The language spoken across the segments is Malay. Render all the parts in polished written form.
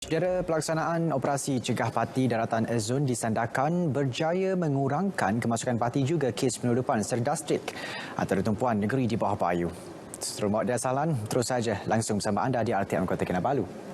Saudara, pelaksanaan operasi cegah parti daratan Azon di Sandakan berjaya mengurangkan kemasukan parti juga kes penyeludupan serdastrik antara tumpuan negeri di bawah payu. Seterusnya Muhammad Salan, terus saja langsung bersama anda di RTM Kota Kinabalu.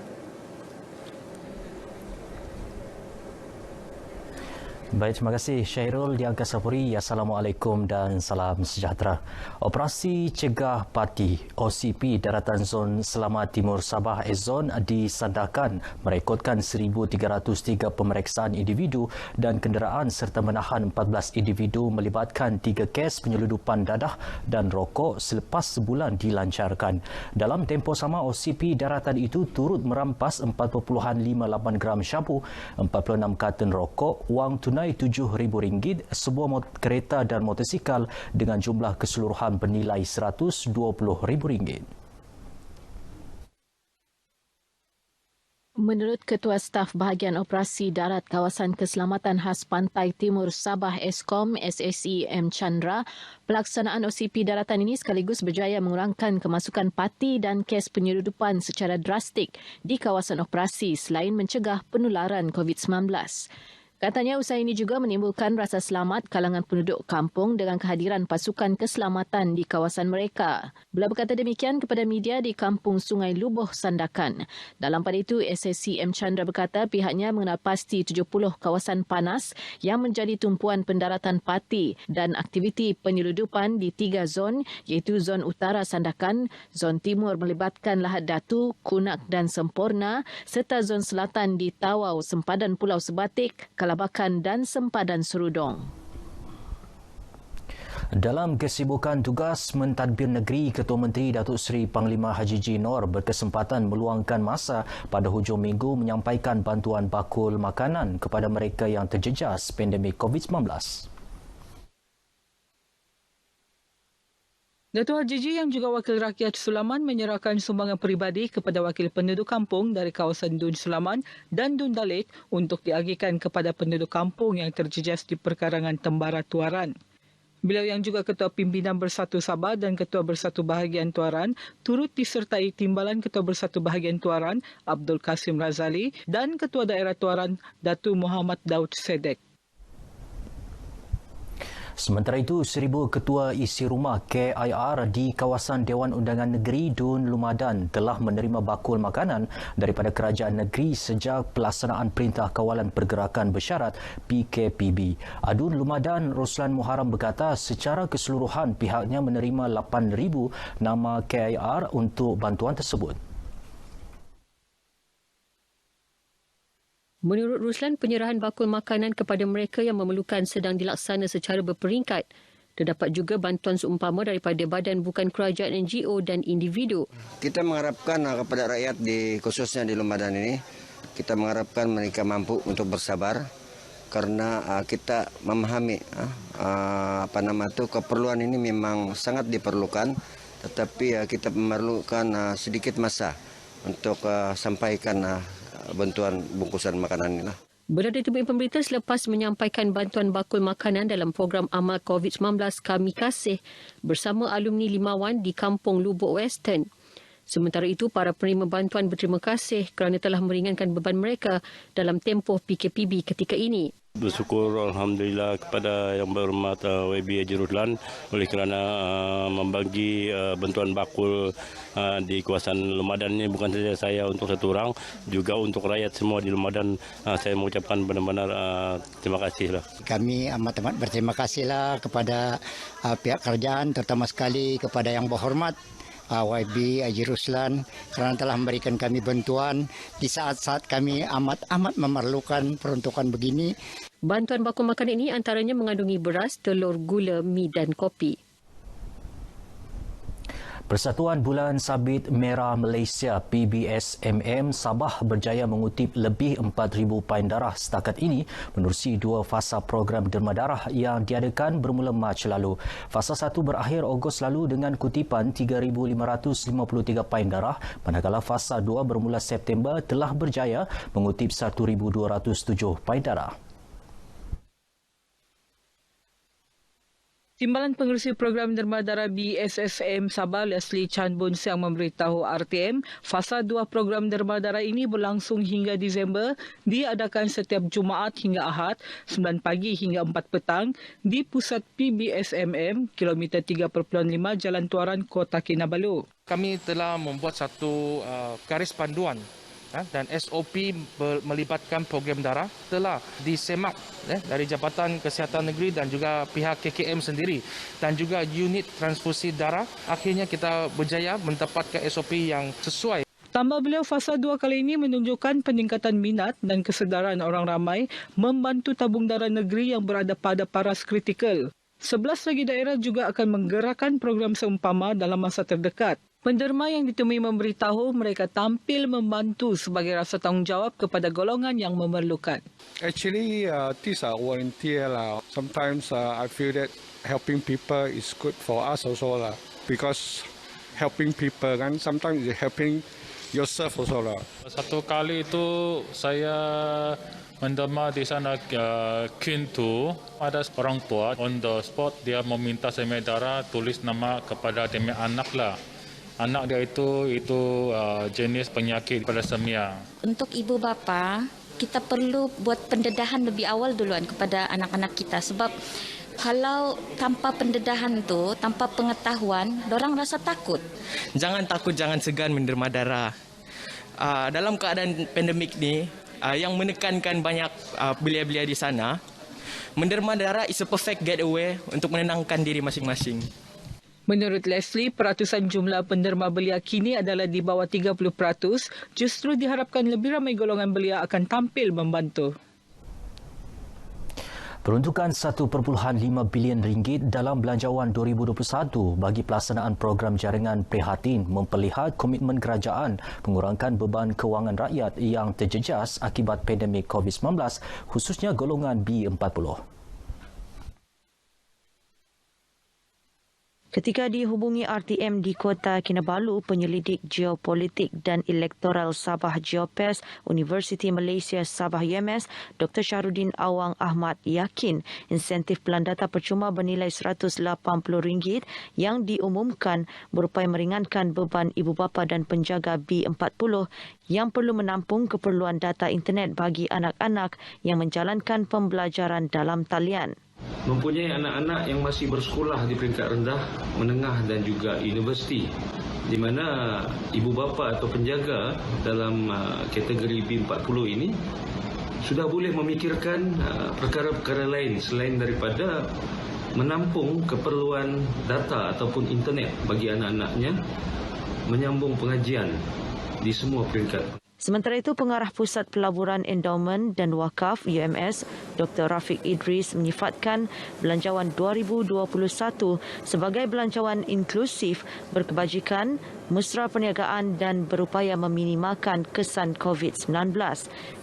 Baik, terima kasih Syairul di Angkasa Puri. Assalamualaikum dan salam sejahtera. Operasi Cegah Parti OCP Daratan Zon Selamat Timur Sabah Azon di Sandakan merekodkan 1,303 pemeriksaan individu dan kenderaan serta menahan 14 individu melibatkan 3 kes penyeludupan dadah dan rokok selepas sebulan dilancarkan. Dalam tempoh sama, OCP Daratan itu turut merampas 4.58 gram syabu, 46 karton rokok, wang tunai RM7,000, sebuah kereta dan motosikal dengan jumlah keseluruhan bernilai RM120,000. Menurut Ketua Staf Bahagian Operasi Darat Kawasan Keselamatan Khas Pantai Timur Sabah Eskom SSE M. Chandra, pelaksanaan OCP daratan ini sekaligus berjaya mengurangkan kemasukan parti dan kes penyeludupan secara drastik di kawasan operasi selain mencegah penularan COVID-19. Katanya usaha ini juga menimbulkan rasa selamat kalangan penduduk kampung dengan kehadiran pasukan keselamatan di kawasan mereka. Beliau berkata demikian kepada media di Kampung Sungai Lubuh, Sandakan. Dalam pada itu, SSC M. Chandra berkata pihaknya mengenal pasti 70 kawasan panas yang menjadi tumpuan pendaratan parti dan aktiviti penyeludupan di 3 zon iaitu zon utara Sandakan, zon timur melibatkan Lahad Datu, Kunak dan Sempurna serta zon selatan di Tawau, Sempadan Pulau Sebatik, Kalabakan dan Sempadan Serudong. Dalam kesibukan tugas mentadbir negeri, Ketua Menteri Datuk Seri Panglima Haji G. Nor berkesempatan meluangkan masa pada hujung minggu menyampaikan bantuan bakul makanan kepada mereka yang terjejas pandemik COVID-19. Datuk Haji G yang juga Wakil Rakyat Sulaman menyerahkan sumbangan peribadi kepada wakil penduduk kampung dari kawasan Dun Sulaman dan Dun Dalit untuk diagihkan kepada penduduk kampung yang terjejas di perkarangan Tembara Tuaran. Beliau yang juga Ketua Pimpinan Bersatu Sabah dan Ketua Bersatu Bahagian Tuaran turut disertai Timbalan Ketua Bersatu Bahagian Tuaran Abdul Kasim Razali dan Ketua Daerah Tuaran Datu Muhammad Daud Sedek. Sementara itu, 1,000 ketua isi rumah KIR di kawasan Dewan Undangan Negeri Dun Lumadan telah menerima bakul makanan daripada kerajaan negeri sejak pelaksanaan Perintah Kawalan Pergerakan Bersyarat PKPB. Adun Lumadan Roslan Muharram berkata secara keseluruhan pihaknya menerima 8,000 nama KIR untuk bantuan tersebut. Menurut Ruslan, penyerahan bakul makanan kepada mereka yang memerlukan sedang dilaksana secara berperingkat. Terdapat juga bantuan seumpama daripada badan bukan kerajaan NGO dan individu. Kita mengharapkan kepada rakyat khususnya di Lumadan ini, kita mengharapkan mereka mampu untuk bersabar karena kita memahami keperluan ini memang sangat diperlukan, tetapi kita memerlukan sedikit masa untuk sampaikan bantuan bungkusan makanan inilah. Berada di pemerintah selepas menyampaikan bantuan bakul makanan dalam program amal COVID-19 Kami Kasih bersama alumni Limawan di Kampung Lubuk Western. Sementara itu, para penerima bantuan berterima kasih kerana telah meringankan beban mereka dalam tempoh PKPB ketika ini. Bersyukur Alhamdulillah kepada Yang Berhormat YB Haji Ruslan oleh kerana membagi bantuan bakul di kawasan Lumadan ini, bukan saja saya untuk satu orang, juga untuk rakyat semua di Lumadan. Saya mengucapkan benar-benar terima kasihlah. Kami amat berterima kasihlah kepada pihak kerajaan, terutama sekali kepada Yang Berhormat YB Haji Ruslan kerana telah memberikan kami bantuan di saat-saat kami amat memerlukan peruntukan begini. Bantuan bakul makanan ini antaranya mengandungi beras, telur, gula, mi dan kopi. Persatuan Bulan Sabit Merah Malaysia PBSMM Sabah berjaya mengutip lebih 4,000 pain darah setakat ini menerusi 2 fasa program derma darah yang diadakan bermula Mac lalu. Fasa 1 berakhir Ogos lalu dengan kutipan 3,553 pain darah, manakala fasa 2 bermula September telah berjaya mengutip 1,207 pain darah. Timbalan Pengerusi Program Derma Darah BSSM Sabah Leslie Chan Boon Siang memberitahu RTM, fasa 2 program derma darah ini berlangsung hingga Disember, diadakan setiap Jumaat hingga Ahad, 9 pagi hingga 4 petang di Pusat PBSMM, kilometer 3.5 Jalan Tuaran, Kota Kinabalu. Kami telah membuat satu garis panduan dan SOP melibatkan program darah telah disemak dari Jabatan Kesihatan Negeri dan juga pihak KKM sendiri dan juga unit transfusi darah. Akhirnya kita berjaya mendapatkan SOP yang sesuai. Tambah beliau, fasa 2 kali ini menunjukkan peningkatan minat dan kesedaran orang ramai membantu tabung darah negeri yang berada pada paras kritikal. 11 lagi daerah juga akan menggerakkan program seumpama dalam masa terdekat. Penderma yang ditemui memberitahu mereka tampil membantu sebagai rasa tanggungjawab kepada golongan yang memerlukan. Actually, these are volunteer lah. Sometimes I feel that helping people is good for us also lah. Because helping people kan sometimes is helping yourself also lah. Satu kali itu saya menderma di sana Kintu, ada orang tua on the spot dia meminta semai darah, tulis nama kepada demi anak lah. Anak dia itu jenis penyakit thalassemia. Untuk ibu bapa, kita perlu buat pendedahan lebih awal duluan kepada anak-anak kita sebab kalau tanpa pendedahan tu, tanpa pengetahuan, dorang rasa takut. Jangan takut, jangan segan menderma darah. Dalam keadaan pandemik ni, yang menekankan banyak belia-belia di sana, menderma darah is a perfect getaway untuk menenangkan diri masing-masing. Menurut Leslie, peratusan jumlah penderma belia kini adalah di bawah 30%. Justru diharapkan lebih ramai golongan belia akan tampil membantu. Peruntukan 1.5 bilion ringgit dalam Belanjawan 2021 bagi pelaksanaan program jaringan prihatin memperlihat komitmen kerajaan mengurangkan beban kewangan rakyat yang terjejas akibat pandemik COVID-19, khususnya golongan B40. Ketika dihubungi RTM di Kota Kinabalu, penyelidik geopolitik dan elektoral Sabah Geopers Universiti Malaysia Sabah UMS, Dr. Syahrudin Awang Ahmad yakin insentif pelan data percuma bernilai RM180 yang diumumkan berupaya meringankan beban ibu bapa dan penjaga B40 yang perlu menampung keperluan data internet bagi anak-anak yang menjalankan pembelajaran dalam talian. Mempunyai anak-anak yang masih bersekolah di peringkat rendah, menengah dan juga universiti, di mana ibu bapa atau penjaga dalam kategori B40 ini sudah boleh memikirkan perkara-perkara lain selain daripada menampung keperluan data ataupun internet bagi anak-anaknya, menyambung pengajian di semua peringkat. Sementara itu, Pengarah Pusat Pelaburan Endowment dan Wakaf UMS, Dr. Rafiq Idris menyifatkan Belanjawan 2021 sebagai belanjawan inklusif, berkebajikan, mesra perniagaan dan berupaya meminimalkan kesan COVID-19.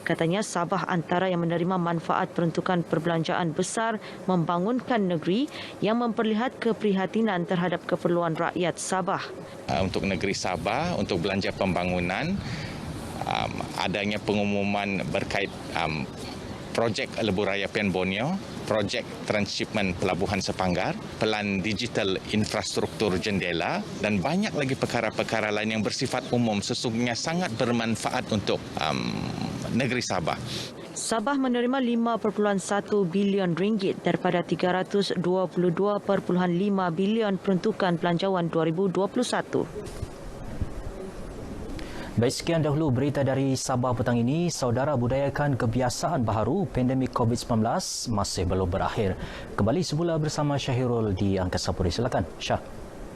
Katanya Sabah antara yang menerima manfaat peruntukan perbelanjaan besar membangunkan negeri yang memperlihat keprihatinan terhadap keperluan rakyat Sabah. Untuk negeri Sabah, untuk belanja pembangunan, adanya pengumuman berkait projek Lebuh Raya Pian Borneo, projek transshipment Pelabuhan Sepanggar, pelan digital infrastruktur jendela dan banyak lagi perkara-perkara lain yang bersifat umum sesungguhnya sangat bermanfaat untuk negeri Sabah. Sabah menerima 5.1 bilion ringgit daripada 322.5 bilion peruntukan Belanjawan 2021. Baik, sekian dahulu berita dari Sabah petang ini. Saudara, budayakan kebiasaan baharu pandemik COVID-19 masih belum berakhir. Kembali semula bersama Syahirul di Angkasa Puri. Silakan, Syah.